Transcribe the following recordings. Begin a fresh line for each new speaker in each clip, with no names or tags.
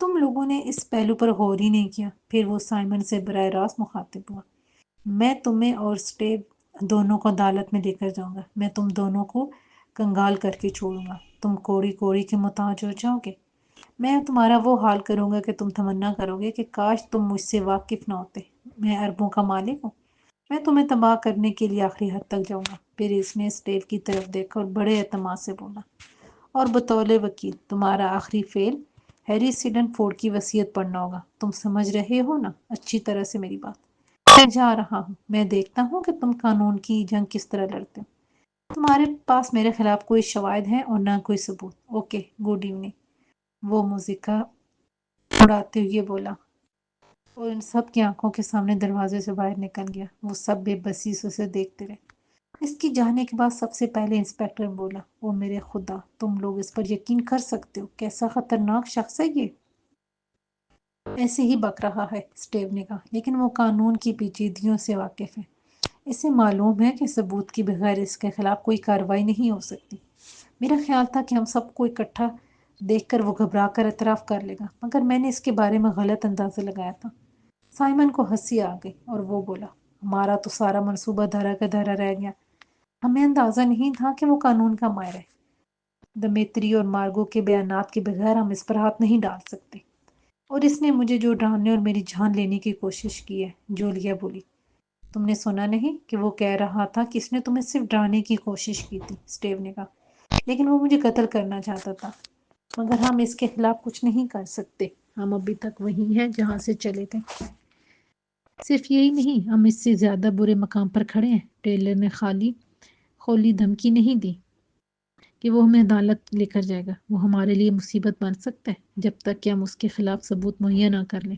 تم لوگوں نے اس پہلو پر غور ہی نہیں کیا۔ پھر وہ سائمن سے براہ راست مخاطب ہوا۔ میں تمہیں اور اسٹیو دونوں کو عدالت میں لے کر جاؤں گا۔ میں تم دونوں کو کنگال کر کے چھوڑوں گا۔ تم کوڑی کوڑی کے محتاج ہو جاؤ گے۔ میں تمہارا وہ حال کروں گا کہ تم تمنا کرو گے کہ کاش تم مجھ سے واقف نہ ہوتے۔ میں اربوں کا مالک ہوں۔ میں تمہیں تباہ کرنے کے لیے آخری حد تک جاؤں گا۔ پھر اس نے اسٹیو کی طرف دیکھا اور بڑے اعتماد سے بولا، اور بطور وکیل تمہارا آخری فعل ہیری سیڈن فورڈ کی وصیت پڑھنا ہوگا۔ تم سمجھ رہے ہو نا اچھی طرح سے میری بات؟ میں جا رہا ہوں۔ میں دیکھتا ہوں کہ تم قانون کی جنگ کس طرح لڑتے ہو۔ تمہارے پاس میرے خلاف کوئی شواہد ہیں اور نہ کوئی ثبوت۔ Okay, good evening. وہ موسیقی اڑاتے ہوئے بولا اور ان سب کی آنکھوں کے سامنے دروازے سے باہر نکل گیا۔ وہ سب بے بسی سے اسے دیکھتے رہے۔ اس کی جانے کے بعد سب سے پہلے انسپکٹر بولا، او میرے خدا، تم لوگ اس پر یقین کر سکتے ہو؟ کیسا خطرناک شخص ہے یہ! ایسے ہی بک رہا ہے، اسٹیو نے کہا، لیکن وہ قانون کی پیچیدگیوں سے واقف ہے۔ اسے معلوم ہے کہ ثبوت کے بغیر اس کے خلاف کوئی کارروائی نہیں ہو سکتی۔ میرا خیال تھا کہ ہم سب کو اکٹھا دیکھ کر وہ گھبرا کر اعتراف کر لے گا، مگر میں نے اس کے بارے میں غلط اندازہ لگایا تھا۔ سائمن کو ہنسی آ گئی اور وہ بولا، ہمارا تو سارا منصوبہ دھرا کا دھرا رہ گیا۔ ہمیں اندازہ نہیں تھا کہ وہ قانون کا ماہر ہے۔ دمیتری اور مارگو کے بیانات کے بغیر ہم اس پر ہاتھ نہیں ڈال سکتے۔ اور اس نے مجھے جو ڈرانے اور میری جان لینے کی کوشش کی ہے، جولیا بولی۔ تم نے سنا نہیں کہ وہ کہہ رہا تھا کہ اس نے تمہیں صرف ڈرانے کی کوشش کی تھی، اسٹیو نے کہا، لیکن وہ مجھے قتل کرنا چاہتا تھا۔ مگر ہم اس کے خلاف کچھ نہیں کر سکتے۔ ہم ابھی تک وہیں ہیں جہاں سے چلے تھے۔ صرف یہی نہیں، ہم اس سے زیادہ برے مقام پر کھڑے ہیں۔ ٹیلر نے کھولی دھمکی نہیں دی کہ وہ ہمیں عدالت لے کر جائے گا۔ وہ ہمارے لیے مصیبت بن سکتا ہے جب تک کہ ہم اس کے خلاف ثبوت مہیا نہ کر لیں۔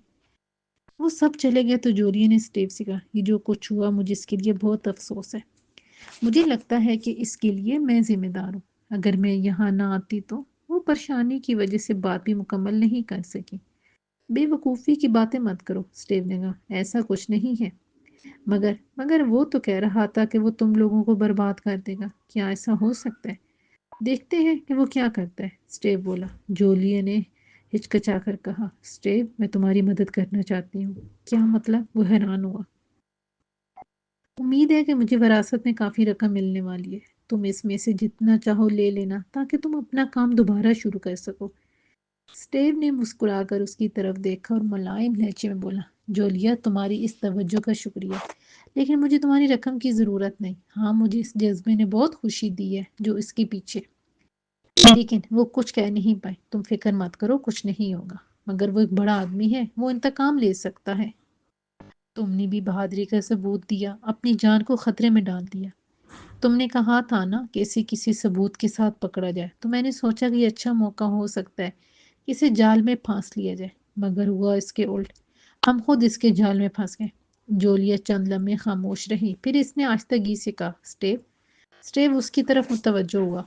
وہ سب چلے گئے تو جولیا نے اسٹیو سے کہا، یہ جو کچھ ہوا مجھے اس کے لیے بہت افسوس ہے۔ مجھے لگتا ہے کہ اس کے لیے میں ذمہ دار ہوں۔ اگر میں یہاں نہ آتی تو وہ پریشانی کی وجہ سے بات بھی مکمل نہیں کر سکی۔ بے وقوفی کی باتیں مت کرو، اسٹیو نے کہا، ایسا کچھ نہیں ہے۔ مگر وہ تو کہہ رہا تھا کہ وہ تم لوگوں کو برباد کر دے گا۔ کیا ایسا ہو سکتا ہے؟ دیکھتے ہیں کہ وہ کیا کرتا ہے، اسٹیو بولا۔ جولیا نے ہچکچا کر کہا، اسٹیو، میں تمہاری مدد کرنا چاہتی ہوں۔ کیا مطلب؟ وہ حیران ہوا۔ امید ہے کہ مجھے وراثت میں کافی رقم ملنے والی ہے۔ تم اس میں سے جتنا چاہو لے لینا تاکہ تم اپنا کام دوبارہ شروع کر سکو۔ اسٹیو نے مسکرا کر اس کی طرف دیکھا اور ملائم لہجے میں بولا، جولیا، تمہاری اس توجہ کا شکریہ، لیکن مجھے تمہاری رقم کی ضرورت نہیں۔ ہاں، مجھے اس جذبے نے بہت خوشی دی ہے جو اس کے پیچھے، لیکن وہ کچھ کہہ نہیں پائے۔ تم فکر مت کرو، کچھ نہیں ہوگا۔ مگر وہ ایک بڑا آدمی ہے، وہ انتقام لے سکتا ہے۔ تم نے بھی بہادری کا ثبوت دیا، اپنی جان کو خطرے میں ڈال دیا۔ تم نے کہا تھا نا کہ اسے کسی ثبوت کے ساتھ پکڑا جائے، تو میں نے سوچا کہ یہ اچھا موقع ہو سکتا ہے کہ اسے جال میں پھانس لیا جائے، مگر ہوا اس کے الٹ۔ ہم خود اس کے جال میں پھنس گئے۔ جولیا چند لمحے خاموش رہی، پھر اس نے آہستگی سے کہا، اسٹیو۔ اسٹیو اس کی طرف متوجہ ہوا۔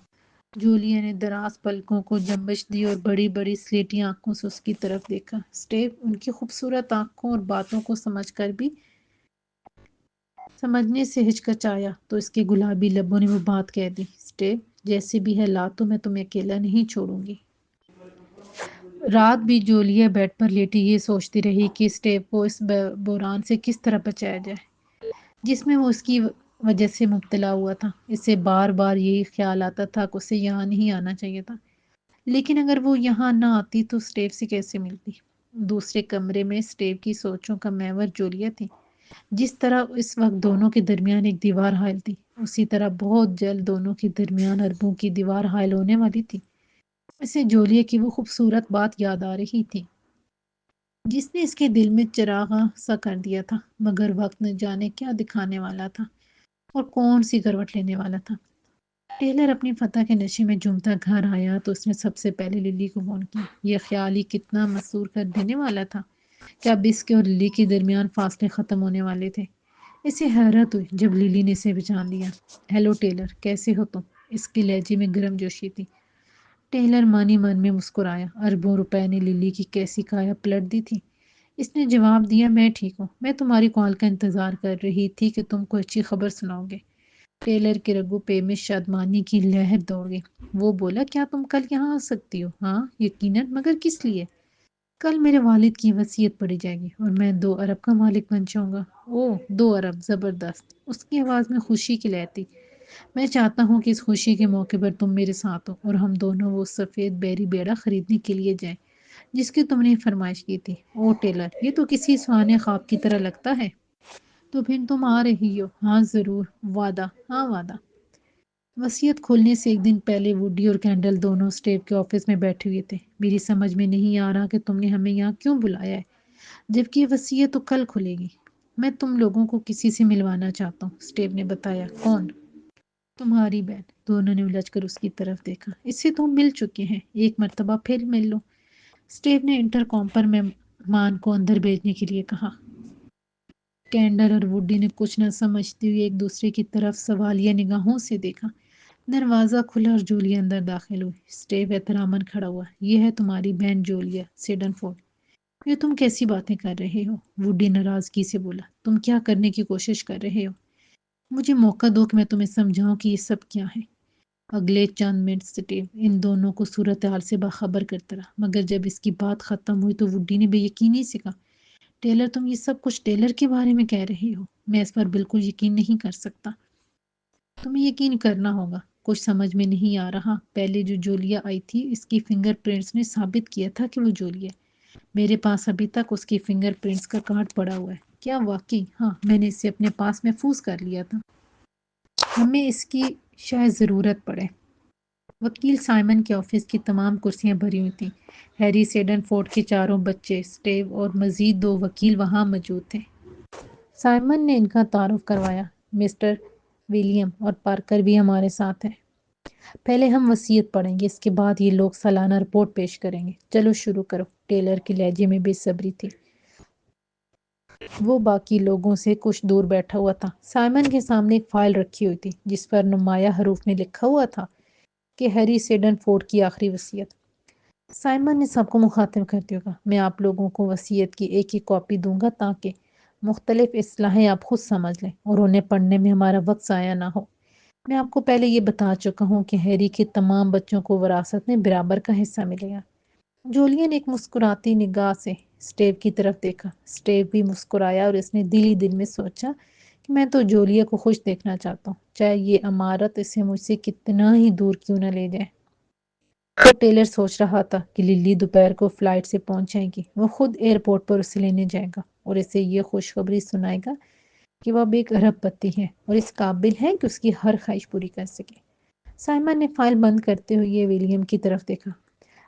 جولیا نے دراز پلکوں کو جنبش دی اور بڑی بڑی سلیٹی آنکھوں سے اس کی طرف دیکھا۔ اسٹیو ان کی خوبصورت آنکھوں اور باتوں کو سمجھنے سے ہچکچایا تو اس کے گلابی لبوں نے وہ بات کہہ دی، اسٹیو، جیسے بھی ہے لا تو میں تمہیں اکیلا نہیں چھوڑوں گی۔ رات بھی جولیا بیڈ پر لیٹی یہ سوچتی رہی کہ اسٹیو کو اس بحران سے کس طرح بچایا جائے جس میں وہ اس کی وجہ سے مبتلا ہوا تھا۔ اسے بار بار یہی خیال آتا تھا کہ اسے یہاں نہیں آنا چاہیے تھا، لیکن اگر وہ یہاں نہ آتی تو اسٹیو سے کیسے ملتی؟ دوسرے کمرے میں اسٹیو کی سوچوں کا محور جولیا تھی۔ جس طرح اس وقت دونوں کے درمیان ایک دیوار حائل تھی، اسی طرح بہت جلد دونوں کے درمیان اربوں کی دیوار حائل ہونے والی تھی۔ اسے جولیا کی وہ خوبصورت بات یاد آ رہی تھی جس نے اس کے دل میں چراغاں سا کر دیا تھا، مگر وقت نہ جانے کیا دکھانے والا تھا اور کون سی کروٹ لینے والا تھا۔ ٹیلر اپنی فتح کے نشے میں جھومتا گھر آیا تو اس نے سب سے پہلے للی کو فون کیا۔ یہ خیال ہی کتنا مسرور کر دینے والا تھا کہ اب اس کے اور للی کے درمیان فاصلے ختم ہونے والے تھے۔ اسے حیرت ہوئی جب للی نے اسے پہچان لیا۔ ہیلو ٹیلر، کیسے ہو تم؟ اس کے لہجے میں گرم جوشی تھی۔ ٹیلر من میں مسکرایا۔ اربوں روپے نے للی کی کیسی کایا پلٹ دی تھی۔ اس نے جواب دیا، میں ٹھیک ہوں، میں تمہاری کال کا انتظار کر رہی تھی کہ تم کو اچھی خبر سناؤ گے۔ ٹیلر کے رگوں پہ میں شادمانی کی لہر دوڑ گئی۔ وہ بولا، کیا تم کل یہاں آ سکتی ہو؟ ہاں، یقیناً، مگر کس لیے؟ کل میرے والد کی وصیت پڑھی جائے گی اور میں 2 ارب کا مالک بن جاؤں گا۔ اوہ 2 ارب، زبردست! اس کی آواز میں خوشی کی لہر تھی۔ میں چاہتا ہوں کہ اس خوشی کے موقع پر تم میرے ساتھ ہو اور ہم دونوں وہ سفید بیری بیڑا خریدنے کے لیے جائیں جس کی تم نے فرمائش کی تھی۔ او ٹیلر، یہ تو کسی سہانے خواب کی طرح لگتا ہے۔ تو پھر تم آ رہی ہو؟ ہاں ضرور، وعدہ، ہاں وعدہ۔ وصیت کھولنے سے ایک دن پہلے ووڈی اور کینڈل دونوں اسٹیو کے آفس میں بیٹھے ہوئے تھے۔ میری سمجھ میں نہیں آ رہا کہ تم نے ہمیں یہاں کیوں بلایا ہے جبکہ یہ وصیت تو کل کھلے گی۔ میں تم لوگوں کو کسی سے ملوانا چاہتا ہوں، اسٹیو نے بتایا۔ کون؟ تمہاری بہن۔ دونوں نے الجھ کر اس کی طرف دیکھا۔ اس سے تو مل چکے ہیں، ایک مرتبہ پھر مل لو، اسٹیو نے انٹر کام پر مہمان کو اندر بھیجنے کے لیے کہا۔ کینڈل اور ووڈی نے کچھ نہ سمجھتے ہوئے ایک دوسرے کی طرف سوالیہ نگاہوں سے دیکھا۔ دروازہ کھلا اور جولیا اندر داخل ہوئی۔ اسٹیو احتراماً کھڑا ہوا۔ یہ ہے تمہاری بہن جولیا سیڈن فورڈ۔ یہ تم کیسی باتیں کر رہے ہو؟ ووڈی ناراضگی سے بولا۔ تم کیا کرنے کی کوشش کر رہے ہو؟ مجھے موقع دو کہ میں تمہیں سمجھاؤں کہ یہ سب کیا ہے۔ اگلے چند منٹ اسٹیو ان دونوں کو صورتحال سے باخبر کرتا رہا، مگر جب اس کی بات ختم ہوئی تو ووڈی نے بے یقینی سے کہا، ٹیلر تم یہ سب کچھ ٹیلر کے بارے میں کہہ رہے ہو؟ میں اس پر بالکل یقین نہیں کر سکتا۔ تمہیں یقین کرنا ہوگا، کچھ سمجھ میں نہیں آ رہا۔ پہلے جو جولیا آئی تھی اس کی فنگر پرنٹس نے ثابت کیا تھا کہ وہ جولیا ہے۔ میرے پاس ابھی تک اس کی فنگر پرنٹس کا کارڈ پڑا ہوا ہے۔ کیا واقعی؟ ہاں، میں نے اسے اپنے پاس محفوظ کر لیا تھا۔ ہمیں اس کی شاید ضرورت پڑے۔ وکیل سائمن کے آفس کی تمام کرسیاں بھری ہوئی تھیں۔ ہیری سیڈن فورڈ کے چاروں بچے، اسٹیو اور مزید 2 وکیل وہاں موجود تھے۔ سائمن نے ان کا تعارف کروایا۔ مسٹر ولیم اور پارکر بھی ہمارے ساتھ ہیں۔ پہلے ہم وصیت پڑھیں گے، اس کے بعد یہ لوگ سالانہ رپورٹ پیش کریں گے۔ چلو شروع کرو۔ ٹیلر کے لہجے میں بے صبری تھی۔ وہ باقی لوگوں سے کچھ دور بیٹھا ہوا تھا۔ سائمن کے سامنے ایک فائل رکھی ہوئی تھی جس پر نمایاں حروف میں لکھا ہوا تھا کہ ہیری سیڈن فورڈ کی آخری وصیت۔ سائمن نے سب کو مخاطب کرتے ہوئے کہا، میں آپ لوگوں کو وصیت کی ایک ایک کاپی دوں گا تاکہ مختلف اصلاحیں آپ خود سمجھ لیں اور انہیں پڑھنے میں ہمارا وقت ضائع نہ ہو۔ میں آپ کو پہلے یہ بتا چکا ہوں کہ ہیری کے تمام بچوں کو وراثت میں برابر کا حصہ ملے گا۔ جولیا نے ایک مسکراتی نگاہ سے اسٹیو کی طرف دیکھا۔ اسٹیو بھی مسکرایا اور اس نے دل ہی دل میں سوچا کہ میں تو جولیا کو خوش دیکھنا چاہتا ہوں، چاہے یہ امارت اسے مجھ سے کتنا ہی دور کیوں نہ لے جائے۔ تو ٹیلر سوچ رہا تھا کہ للی دوپہر کو فلائٹ سے پہنچ جائے گی۔ وہ خود ایئرپورٹ پر اسے لینے جائے گا اور اسے یہ خوشخبری سنائے گا کہ وہ اب ایک ارب پتی ہے اور اس قابل ہے کہ اس کی ہر خواہش پوری کر سکے۔ سائمن نے فائل بند کرتے ہوئے ولیم کی طرف دیکھا۔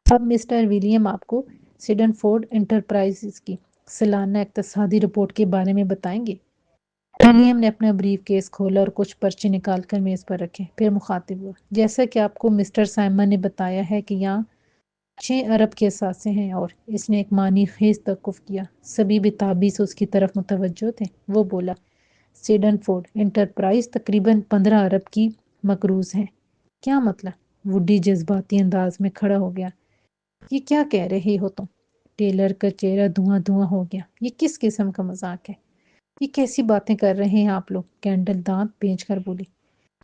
اب مسٹر ولیم آپ کو سیڈن فورڈ انٹرپرائزز کی سالانہ اقتصادی رپورٹ کے بارے میں بتائیں گے۔ ولیم نے اپنا بریف کیس کھولا اور کچھ پرچے نکال کر میز پر رکھے، پھر مخاطب ہوا، جیسا کہ آپ کو مسٹر سائمن نے بتایا ہے کہ یہاں 6 ارب کے اثاثے ہیں، اور اس نے ایک معنی خیز توقف کیا۔ سبھی بتابی سے اس کی طرف متوجہ تھے۔ وہ بولا، سیڈن فورڈ انٹرپرائز تقریباً 15 ارب کی مقروض ہے۔ کیا مطلب؟ ووڈی جذباتی انداز میں کھڑا ہو گیا۔ یہ کیا کہہ رہے ہو تم؟ ٹیلر کا چہرہ دھواں دھواں ہو گیا۔ یہ کس قسم کا مذاق ہے؟ یہ کیسی باتیں کر رہے ہیں آپ لوگ؟ کینڈل دانت بھینچ کر بولی۔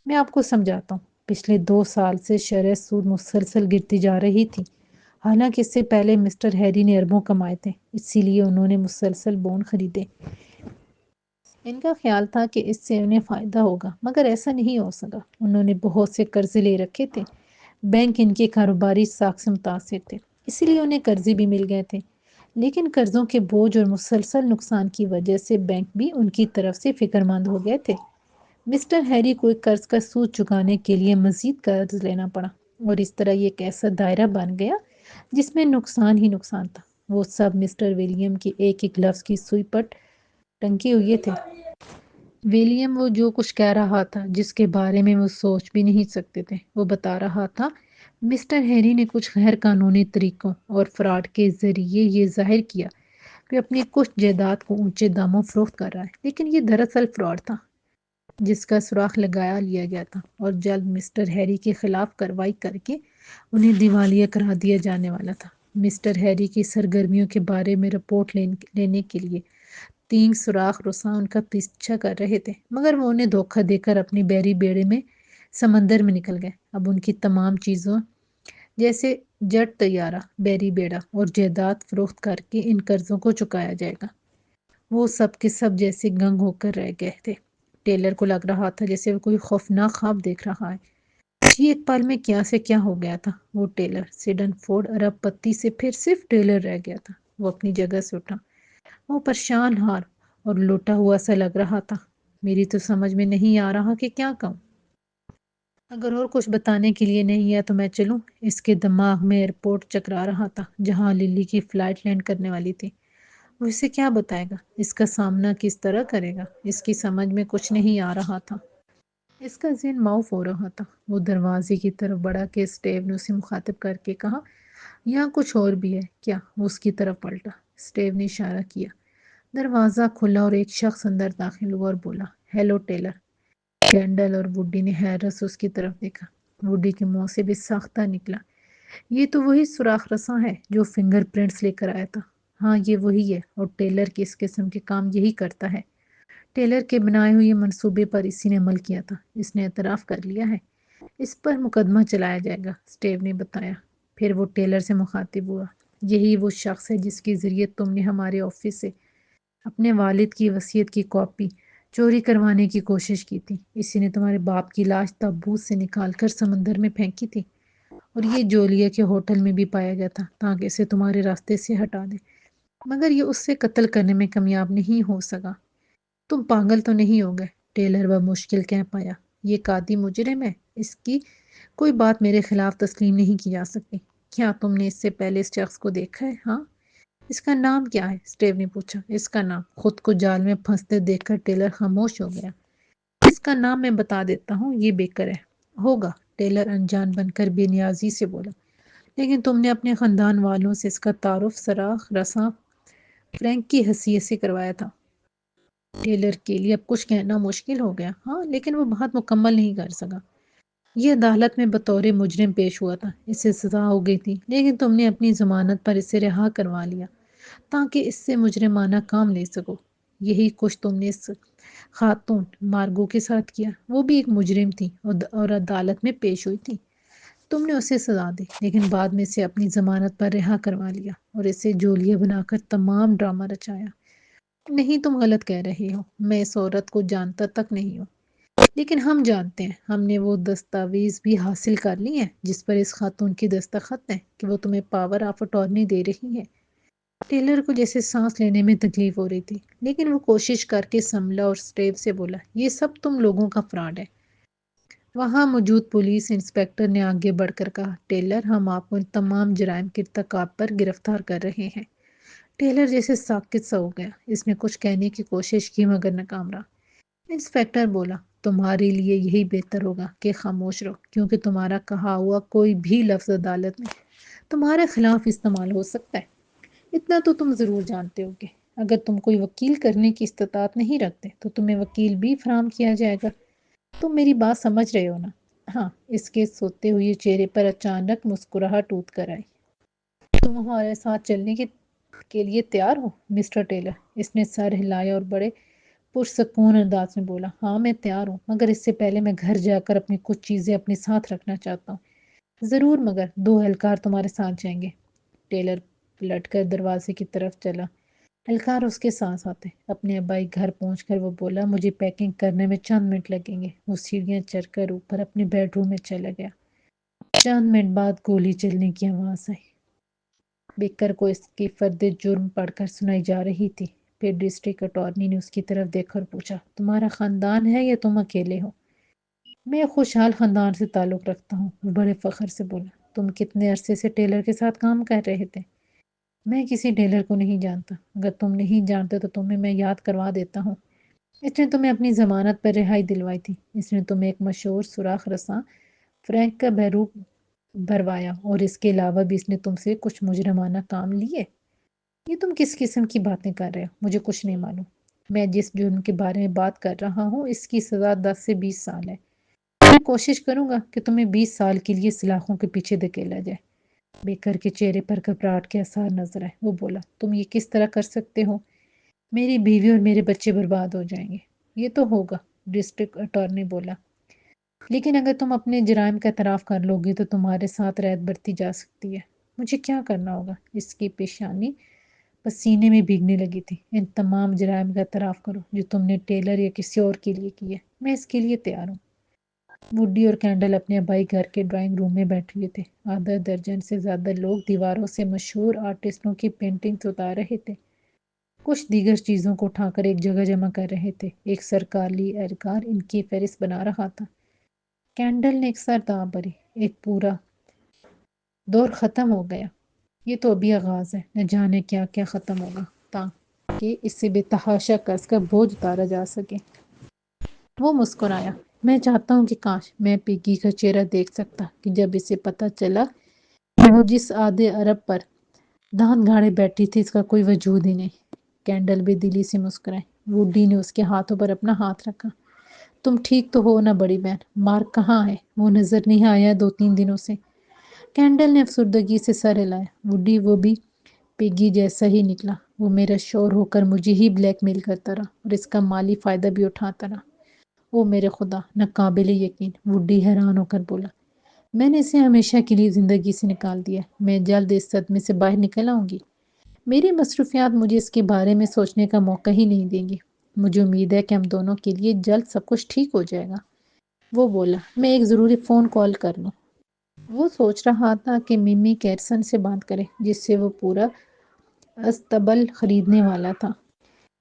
میں آپ کو سمجھاتا ہوں۔ پچھلے 2 سال سے شرح سود مسلسل گرتی جا رہی تھی، حالانکہ اس سے پہلے مسٹر ہیری نے اربوں کمائے تھے، اسی لیے انہوں نے مسلسل بونڈ خریدے۔ ان کا خیال تھا کہ اس سے انہیں فائدہ ہوگا، مگر ایسا نہیں ہو سکا۔ انہوں نے بہت سے قرضے لے رکھے تھے، بینک ان کے کاروباری ساکھ سے متاثر تھے، اسی لیے انہیں قرضے بھی مل گئے تھے، لیکن قرضوں کے بوجھ اور مسلسل نقصان کی وجہ سے بینک بھی ان کی طرف سے فکر مند ہو گئے تھے۔ مسٹر ہیری کو ایک قرض کا سود چکانے کے لیے مزید قرض لینا پڑا، اور اس طرح یہ ایک ایسا دائرہ بن گیا جس میں نقصان ہی نقصان تھا۔ وہ سب مسٹر ولیم کے ایک ایک لفظ کی سوئی پر ٹنگے ہوئے تھے۔ ولیم وہ جو کچھ کہہ رہا تھا جس کے بارے میں وہ سوچ بھی نہیں سکتے تھے، وہ بتا رہا تھا۔ مسٹر ہیری نے کچھ غیر قانونی طریقوں اور فراڈ کے ذریعے یہ ظاہر کیا کہ اپنی کچھ جائیداد کو اونچے داموں فروخت کر رہا ہے، لیکن یہ دراصل فراڈ تھا جس کا سراغ لگا لیا گیا تھا، اور جلد مسٹر ہیری کے خلاف کارروائی کر کے انہیں دیوالیہ کرا دیا جانے والا تھا۔ مسٹر ہیری کی سرگرمیوں کے بارے میں رپورٹ لینے کے لیے 3 سوراخ رساں ان کا پیچھا کر رہے تھے، مگر وہ انہیں دھوکہ دے کر اپنی بیری بیڑے میں سمندر میں نکل گئے۔ اب ان کی تمام چیزوں جیسے جٹ طیارہ، بحری بیڑا اور جائیداد فروخت کر کے ان قرضوں کو چکایا جائے گا۔ وہ سب کے سب جیسے گنگ ہو کر رہ گئے تھے۔ ٹیلر کو لگ رہا تھا جیسے وہ کوئی خوفناک خواب دیکھ رہا ہے۔ جی ایک پل میں کیا سے کیا ہو گیا تھا۔ وہ ٹیلر سیڈن فورڈ ارب پتی سے پھر صرف ٹیلر رہ گیا تھا۔ وہ اپنی جگہ سے اٹھا۔ وہ پریشان ہار اور لوٹا ہوا سا لگ رہا تھا۔ میری تو سمجھ میں نہیں آ رہا کہ کیا کہوں۔ اگر اور کچھ بتانے کے لیے نہیں ہے تو میں چلوں۔ اس کے دماغ میں ایئرپورٹ چکرا رہا تھا جہاں للی کی فلائٹ لینڈ کرنے والی تھی۔ وہ اسے کیا بتائے گا؟ اس کا سامنا کس طرح کرے گا؟ اس کی سمجھ میں کچھ نہیں آ رہا تھا۔ اس کا ذہن معاف ہو رہا تھا۔ وہ دروازے کی طرف بڑھا کہ اسٹیو نے اسے مخاطب کر کے کہا، یہاں کچھ اور بھی ہے کیا؟ وہ اس کی طرف پلٹا۔ اسٹیو نے اشارہ کیا۔ دروازہ کھلا اور ایک شخص اندر داخل ہوا اور بولا، ہیلو ٹیلر۔ کینڈل اور وڈی نے حیرت سے اس کی طرف دیکھا۔ وڈی کے منہ سے بھی ساختہ نکلا، یہ تو وہی سوراخ رساں ہے جو فنگر پرنٹس لے کر آیا تھا۔ ہاں یہ وہی ہے، اور ٹیلر کی اس قسم کے کام یہی کرتا ہے۔ ٹیلر کے بنائے ہوئے منصوبے پر اسی نے عمل کیا تھا۔ اس نے اعتراف کر لیا ہے۔ اس پر مقدمہ چلایا جائے گا، اسٹیو نے بتایا۔ پھر وہ ٹیلر سے مخاطب ہوا، یہی وہ شخص ہے جس کے ذریعے تم نے ہمارے آفس سے اپنے والد کی وصیت کی کاپی چوری کروانے کی کوشش کی تھی۔ اسی نے تمہارے باپ کی لاش تابوت سے نکال کر سمندر میں پھینکی تھی، اور یہ جولیا کے ہوٹل میں بھی پایا گیا تھا تاکہ اسے تمہارے راستے سے ہٹا دے، مگر یہ اس سے قتل کرنے میں کامیاب نہیں ہو سکا۔ تم پاگل تو نہیں ہو گئے؟ ٹیلر بمشکل کہہ پایا۔ یہ قاضی مجرم ہے، اس کی کوئی بات میرے خلاف تسلیم نہیں کی جا سکتی۔ کیا تم نے اس سے پہلے اس شخص کو دیکھا ہے؟ ہاں۔ اس کا نام کیا ہے؟ اسٹیو نے پوچھا۔ اس کا نام؟ خود کو جال میں پھنستے دیکھ کر ٹیلر خاموش ہو گیا۔ اس کا نام میں بتا دیتا ہوں، یہ بیکر ہے۔ ہوگا، ٹیلر انجان بن کر بے نیازی سے بولا، لیکن تم نے اپنے خاندان والوں سے اس کا تعارف سراخ رساں فرینک کی حیثیت سے کروایا تھا۔ ٹیلر کے لیے اب کچھ کہنا مشکل ہو گیا۔ ہاں، لیکن وہ بات مکمل نہیں کر سکا۔ یہ عدالت میں بطور مجرم پیش ہوا تھا، اسے سزا ہو گئی تھی، لیکن تم نے اپنی ضمانت پر اسے رہا کروا لیا تاکہ اس سے مجرمانہ کام لے سکو۔ یہی کچھ تم نے اس خاتون مارگو کے ساتھ کیا۔ وہ بھی ایک مجرم تھی اور عدالت میں پیش ہوئی تھی۔ تم نے اسے سزا دی، لیکن بعد میں اسے اپنی ضمانت پر رہا کروا لیا اور اسے جولیا بنا کر تمام ڈرامہ رچایا۔ نہیں، تم غلط کہہ رہے ہو۔ میں اس عورت کو جانتا تک نہیں ہوں، لیکن ہم جانتے ہیں۔ ہم نے وہ دستاویز بھی حاصل کر لی ہیں جس پر اس خاتون کی دستخط ہے کہ وہ تمہیں پاور آف اٹارنی دے رہی ہے۔ ٹیلر کو جیسے سانس لینے میں تکلیف ہو رہی تھی، لیکن وہ کوشش کر کے سنبھلا اور اسٹیو سے بولا، یہ سب تم لوگوں کا فراڈ ہے۔ وہاں موجود پولیس انسپکٹر نے آگے بڑھ کر کہا، ٹیلر، ہم آپ کو ان تمام جرائم کے ارتکاب پر گرفتار کر رہے ہیں۔ ٹیلر جیسے ساکت سا ہو گیا۔ اس نے کچھ کہنے کی کوشش کی مگر ناکام رہا۔ انسپکٹر بولا، تمہارے لیے یہی بہتر ہوگا کہ خاموش رہو، کیونکہ تمہارا کہا ہوا کوئی بھی لفظ عدالت میں تمہارے خلاف استعمال ہو سکتا ہے۔ اتنا تو تم ضرور جانتے ہو کہ اگر تم کوئی وکیل کرنے کی استطاعت نہیں رکھتے تو تمہیں وکیل بھی فراہم کیا جائے گا۔ تم میری بات سمجھ رہے ہو نا؟ ہاں۔ اس کے سوتے ہوئے چہرے پر اچانک مسکراہٹ ٹوٹ کر آئی۔ تم ہمارے ساتھ چلنے کے لیے تیار ہو مسٹر ٹیلر؟ اس نے سر ہلایا اور بڑے پرسکون انداز میں بولا، ہاں میں تیار ہوں، مگر اس سے پہلے میں گھر جا کر اپنی کچھ چیزیں اپنے ساتھ رکھنا چاہتا ہوں۔ ضرور، مگر 2 اہلکار تمہارے ساتھ جائیں گے۔ ٹیلر پلٹ کر دروازے کی طرف چلا۔ اہلکار اس کے ساتھ آتے۔ اپنے آبائی گھر پہنچ کر وہ بولا، مجھے پیکنگ کرنے میں چند منٹ لگیں گے۔ وہ سیڑھیاں چڑھ کر اوپر اپنے بیڈ روم میں چلا گیا۔ چند منٹ بعد گولی چلنے کی آواز آئی۔ بیکر کو اس کی فرد جرم پڑھ کر سنائی جا رہی تھی۔ پھر ڈسٹرکٹ اٹارنی نے اس کی طرف دیکھا اور پوچھا، تمہارا خاندان ہے یا تم اکیلے ہو؟ میں ایک خوشحال خاندان سے تعلق رکھتا ہوں، وہ بڑے فخر سے بولا۔ تم کتنے عرصے سے ٹیلر کے ساتھ کام کر رہے تھے؟ میں کسی ٹیلر کو نہیں جانتا۔ اگر تم نہیں جانتے تو تمہیں میں یاد کروا دیتا ہوں۔ اس نے تمہیں اپنی ضمانت پر رہائی دلوائی تھی۔ اس نے تمہیں ایک مشہور سوراخ رساں فرینک کا بہروپ بھروایا، اور اس کے علاوہ بھی اس نے تم سے کچھ مجرمانہ کام لیے۔ یہ تم کس قسم کی باتیں کر رہے ہو؟ مجھے کچھ نہیں معلوم۔ میں جس جرم کے بارے میں بات کر رہا ہوں اس کی سزا 10 سے 20 سال ہے۔ میں کوشش کروں گا کہ تمہیں 20 سال کے لیے سلاخوں کے پیچھے دھکیلا جائے۔ بیکر کے چہرے پر گھبراہٹ کے آثار نظر آئے۔ وہ بولا، تم یہ کس طرح کر سکتے ہو؟ میری بیوی اور میرے بچے برباد ہو جائیں گے۔ یہ تو ہوگا، ڈسٹرکٹ اٹارنی بولا، لیکن اگر تم اپنے جرائم کا اعتراف کر لو گے تو تمہارے ساتھ رعایت برتی جا سکتی ہے۔ مجھے کیا کرنا ہوگا؟ اس کی پیشانی پسینے میں بھیگنے لگی تھی۔ ان تمام جرائم کا اعتراف کرو جو تم نے ٹیلر یا کسی اور کے لیے کی ہے، میں اس کے لیے تیار ہوں۔ وڈی اور کینڈل اپنے آبائی گھر کے ڈرائنگ روم میں بیٹھے ہوئے تھے۔ آدھا درجن سے زیادہ لوگ دیواروں سے مشہور آرٹسٹوں کی پینٹنگز اتار رہے تھے، کچھ دیگر چیزوں کو اٹھا کر ایک جگہ جمع کر رہے تھے۔ ایک سرکاری اہلکار ان کی فہرست بنا رہا تھا۔ کینڈل نے ایک سر دبا بھری۔ ایک پورا دور ختم ہو گیا، یہ تو ابھی آغاز ہے، نہ جانے کیا کیا ختم ہوگا تاکہ اس سے بے تحاشا قرض کا بوجھ اتارا جا سکے۔ وہ مسکرایا۔ میں چاہتا ہوں کہ کاش میں پیگی کا چہرہ دیکھ سکتا کہ جب اسے پتہ چلا کہ وہ جس آدھے ارب پر دھان گاڑے بیٹھی تھی اس کا کوئی وجود ہی نہیں۔ کینڈل بھی دلی سے مسکرائی۔ ووڈی نے اس کے ہاتھوں پر اپنا ہاتھ رکھا۔ تم ٹھیک تو ہو نا بڑی بہن؟ مارک کہاں ہے؟ وہ نظر نہیں آیا 2-3 دنوں سے۔ کینڈل نے افسردگی سے سر ہلایا۔ ووڈی وہ بھی پیگی جیسا ہی نکلا۔ وہ میرا شور ہو کر مجھے ہی بلیک میل کرتا رہا اور اس کا مالی فائدہ بھی اٹھاتا رہا۔ او میرے خدا، ناقابل یقین! ووڈی حیران ہو کر بولا۔ میں نے اسے ہمیشہ کے لیے زندگی سے نکال دیا۔ میں جلد اس صدمے سے باہر نکل آؤں گی۔ میری مصروفیات مجھے اس کے بارے میں سوچنے کا موقع ہی نہیں دیں گی۔ مجھے امید ہے کہ ہم دونوں کے لیے جلد سب کچھ ٹھیک ہو جائے گا۔ وہ بولا۔ میں ایک ضروری فون کال کر لوں۔ وہ سوچ رہا تھا کہ ممی کیرسن سے بات کرے جس سے وہ پورا استبل خریدنے والا تھا۔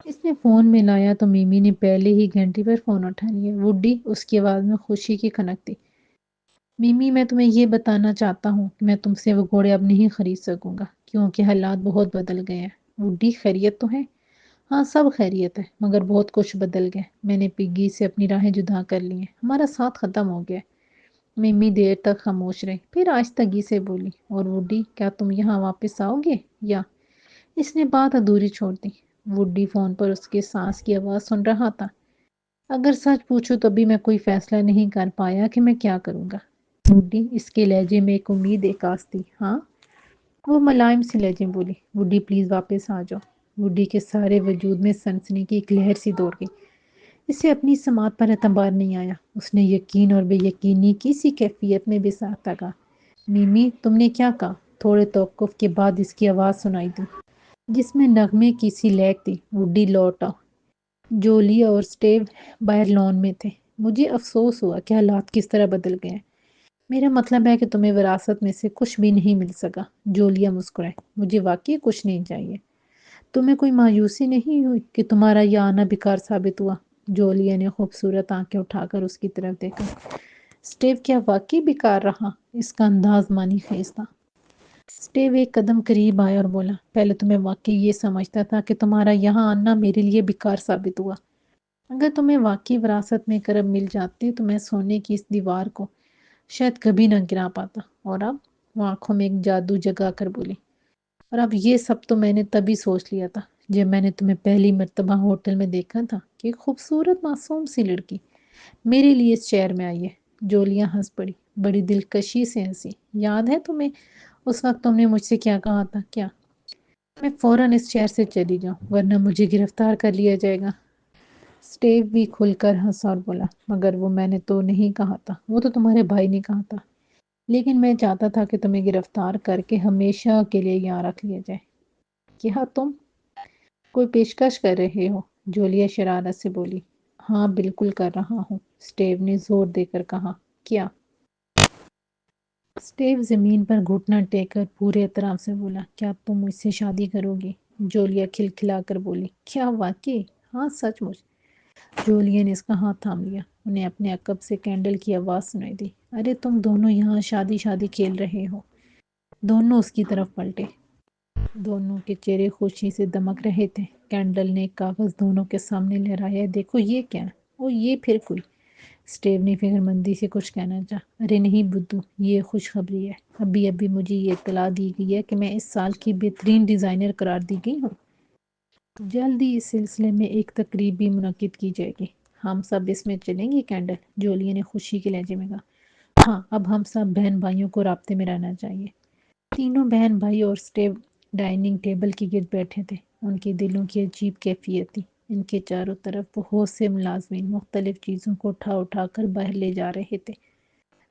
اس نے فون میں لایا تو ممی نے پہلے ہی گھنٹی پر فون اٹھا لیا۔ ووڈی، اس کی آواز میں خوشی کی کھنک تھی۔ ممی، میں تمہیں یہ بتانا چاہتا ہوں کہ میں تم سے وہ گھوڑے اب نہیں خرید سکوں گا کیونکہ حالات بہت بدل گئے ہیں۔ ووڈی، خیریت تو ہے؟ ہاں سب خیریت ہے، مگر بہت کچھ بدل گئے۔ میں نے پگی سے اپنی راہیں جدا کر لی ہیں، ہمارا ساتھ ختم ہو گیا ہے۔ ممی دیر تک خاموش رہی، پھر آہستگی سے بولی، اور ووڈی، کیا تم یہاں واپس آؤ گے یا؟ اس نے بات ادھوری چھوڑ دی۔ ووڈی فون پر اس کے سانس کی آواز سن رہا تھا۔ اگر سچ پوچھوں تو ابھی میں کوئی فیصلہ نہیں کر پایا کہ میں کیا کروں گا۔ ووڈی، اس کے لہجے میں ایک امید ایک آس تھی۔ ہاں؟ وہ ملائم سے لہجے میں بولی۔ ووڈی پلیز واپس آ جاؤ۔ ووڈی کے سارے وجود میں سنسنی کی ایک لہر سی دوڑ گئی۔ اسے اپنی سماعت پر اعتبار نہیں آیا۔ اس نے یقین اور بے یقینی کی سی کیفیت میں بے ساختہ کہا، ممی تم نے کیا کہا؟ تھوڑے توقف کے بعد اس کی آواز سنائی دی جس میں نغمے کی سی لہک تھی۔ ووڈی لوٹا۔ جولیا اور سٹیو باہر لان میں تھے۔ مجھے افسوس ہوا کہ حالات کس طرح بدل گئے ہیں۔ میرا مطلب ہے کہ تمہیں وراثت میں سے کچھ بھی نہیں مل سکا۔ جولیا مسکرائی۔ مجھے واقعی کچھ نہیں چاہیے۔ تمہیں کوئی مایوسی نہیں ہوئی کہ تمہارا یہ آنا بیکار ثابت ہوا؟ جولیا نے خوبصورت آنکھیں اٹھا کر اس کی طرف دیکھا۔ سٹیو، کیا واقعی بیکار رہا؟ اس کا انداز معنی خیز تھا۔ سٹیو ایک قدم قریب آیا اور بولا، پہلے تو میں واقعی یہ سمجھتا تھا کہ تمہارا یہاں آنا میرے لیے بیکار ثابت ہوا۔ اگر تمہیں واقعی وراثت میں کرب مل جاتے تو میں سونے کی اس دیوار کو شاید کبھی نہ گرا پاتا۔ اور اب؟ وہ آنکھوں میں ایک جادو جگا کر بولی، اور اب یہ سب تو میں نے تبھی سوچ لیا تھا جب میں نے تمہیں پہلی مرتبہ ہوٹل میں دیکھا تھا کہ ایک خوبصورت معصوم سی لڑکی میرے لیے اس شہر میں آئی ہے۔ جولیا ہنس پڑی، بڑی دلکشی سے ہنسی۔ یاد ہے تمہیں اس وقت تم نے مجھ سے کیا کہا تھا؟ کیا میں فوراً اس شہر سے چلی جاؤں ورنہ مجھے گرفتار کر لیا جائے گا؟ سٹیو بھی کھل کر ہنسا اور بولا، مگر وہ میں نے تو نہیں کہا تھا، وہ تو تمہارے بھائی نے کہا تھا، لیکن میں چاہتا تھا کہ تمہیں گرفتار کر کے ہمیشہ کے لیے یہاں رکھ لیا جائے۔ کیا تم کوئی پیشکش کر رہے ہو؟ جولیا شرارت سے بولی۔ ہاں بالکل کر رہا ہوں، سٹیو نے زور دے کر کہا۔ کیا؟ سٹیو زمین پر گھٹنا ٹیک کر پورے احترام سے بولا، کیا تم مجھ سے شادی کرو گی؟ جولیا کھلکھلا کر بولی، کیا واقعی؟ ہاں سچ مچ۔ جولیا نے اس کا ہاتھ تھام لیا۔ انہیں اپنے عقب سے کینڈل کی آواز سنائی دی، ارے تم دونوں یہاں شادی شادی کھیل رہے ہو؟ دونوں اس کی طرف پلٹے۔ دونوں کے چہرے خوشی سے دمک رہے تھے۔ کینڈل نے ایک کاغذ دونوں کے سامنے لہرایا، دیکھو یہ کیا ہے؟ او یہ پھر کوئی؟ سٹیو نے فکر مندی سے کچھ کہنا چاہا۔ ارے نہیں بدھو، یہ خوشخبری ہے۔ ابھی مجھے یہ اطلاع دی گئی ہے کہ میں اس سال کی بہترین ڈیزائنر قرار دی گئی ہوں۔ جلد ہی اس سلسلے میں ایک تقریب بھی منعقد کی جائے گی۔ ہم سب اس میں چلیں گے کینڈل؟ جولیا نے خوشی کے لہجے میں کہا۔ ہاں، اب ہم سب بہن بھائیوں کو رابطے میں رہنا چاہیے۔ تینوں بہن بھائی اور سٹیو ڈائننگ ٹیبل کے گرد بیٹھے تھے۔ ان کے دلوں کی عجیب کیفیت تھی۔ ان کے چاروں طرف بہت سے ملازمین مختلف چیزوں کو اٹھا اٹھا کر باہر لے جا رہے تھے۔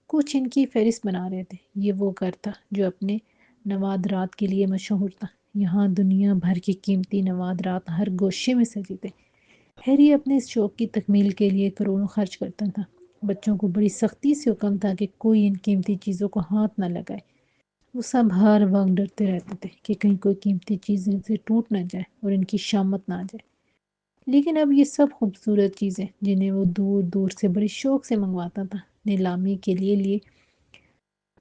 کچھ ان کی فہرست بنا رہے تھے۔ یہ وہ گھر تھا جو اپنے نوادرات کے لیے مشہور تھا۔ یہاں دنیا بھر کی قیمتی نوادرات ہر گوشے میں سجے تھے۔ ہیری اپنے اس شوق کی تکمیل کے لیے کروڑوں خرچ کرتا تھا۔ بچوں کو بڑی سختی سے حکم تھا کہ کوئی ان قیمتی چیزوں کو ہاتھ نہ لگائے۔ وہ سب ہر وقت ڈرتے رہتے تھے کہ کہیں کوئی قیمتی چیز ان سے ٹوٹ نہ جائے اور ان کی شامت نہ آ جائے۔ لیکن اب یہ سب خوبصورت چیزیں جنہیں وہ دور دور سے بڑے شوق سے منگواتا تھا نیلامی کے لیے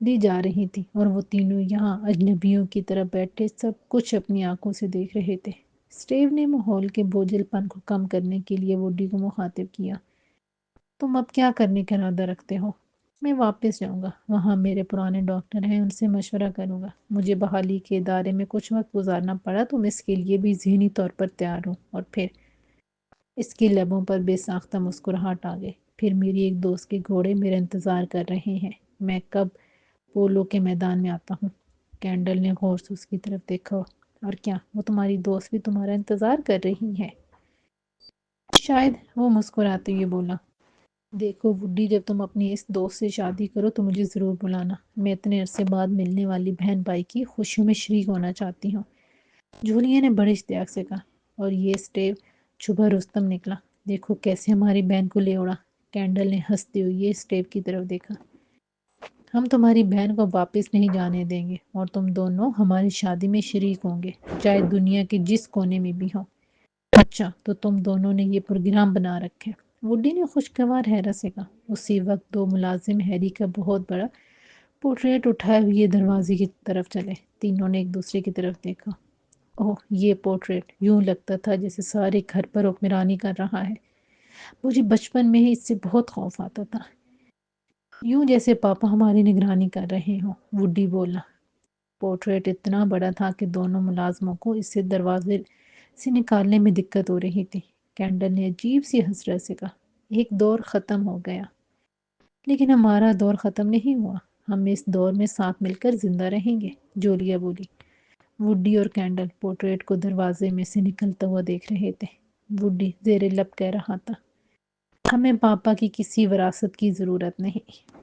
لی جا رہی تھی، اور وہ تینوں یہاں اجنبیوں کی طرح بیٹھے سب کچھ اپنی آنکھوں سے دیکھ رہے تھے۔ اسٹیو نے ماحول کے بوجھل پن کو کم کرنے کے لیے ووڈی کو مخاطب کیا۔ تم اب کیا کرنے کا ارادہ رکھتے ہو؟ میں واپس جاؤں گا، وہاں میرے پرانے ڈاکٹر ہیں، ان سے مشورہ کروں گا۔ مجھے بحالی کے ادارے میں کچھ وقت گزارنا پڑا تو میں اس کے لیے بھی ذہنی طور پر تیار ہوں۔ اور پھر اس کی لبوں پر بے ساختہ مسکراہٹ آ گئی۔ پھر میری ایک دوست کے گھوڑے میرا انتظار کر رہے ہیں، میں کب پولو کے میدان میں آتا ہوں۔ کینڈل نے غور سے اس کی طرف دیکھا۔ اور کیا وہ تمہاری دوست بھی تمہارا انتظار کر رہی ہے؟ شاید، وہ مسکراتے ہوئے بولا۔ دیکھو وڈی، جب تم اپنی اس دوست سے شادی کرو تو مجھے ضرور بلانا۔ میں اتنے عرصے بعد ملنے والی بہن بھائی کی خوشیوں میں شریک ہونا چاہتی ہوں۔ جولیا نے بڑے اشتیاق سے کہا۔ اور یہ اسٹیو چھپا رستم نکلا، دیکھو کیسے ہماری بہن کو لے اڑا۔ کینڈل نے ہنستے ہوئے اسٹیو کی طرف دیکھا۔ ہم تمہاری بہن کو واپس نہیں جانے دیں گے، اور تم دونوں ہماری شادی میں شریک ہوں گے، چاہے دنیا کے جس کونے میں بھی ہو۔ اچھا، تو تم دونوں نے یہ پروگرام بنا رکھے؟ وڈی نے خوشگوار حیرت سے کہا۔ اسی وقت دو ملازم ہیری کا بہت بڑا پورٹریٹ اٹھائے ہوئے دروازے کی طرف چلے۔ تینوں نے ایک دوسرے کی طرف دیکھا۔ اوہ، یہ پورٹریٹ! یوں لگتا تھا جیسے سارے گھر پر حکمرانی کر رہا ہے۔ مجھے بچپن میں ہی اس سے بہت خوف آتا تھا، یوں جیسے پاپا ہماری نگرانی کر رہے ہوں، وڈی بولا۔ پورٹریٹ اتنا بڑا تھا کہ دونوں ملازموں کو اس سے دروازے سے نکالنے میں دقت ہو رہی تھی۔ کینڈل نے عجیب سی حسرت سے کہا، ایک دور ختم ہو گیا۔ لیکن ہمارا دور ختم نہیں ہوا، ہم اس دور میں ساتھ مل کر زندہ رہیں گے، جولیا بولی۔ وڈی اور کینڈل پورٹریٹ کو دروازے میں سے نکلتا ہوا دیکھ رہے تھے۔ وڈی زیر لب کہہ رہا تھا، ہمیں پاپا کی کسی وراثت کی ضرورت نہیں۔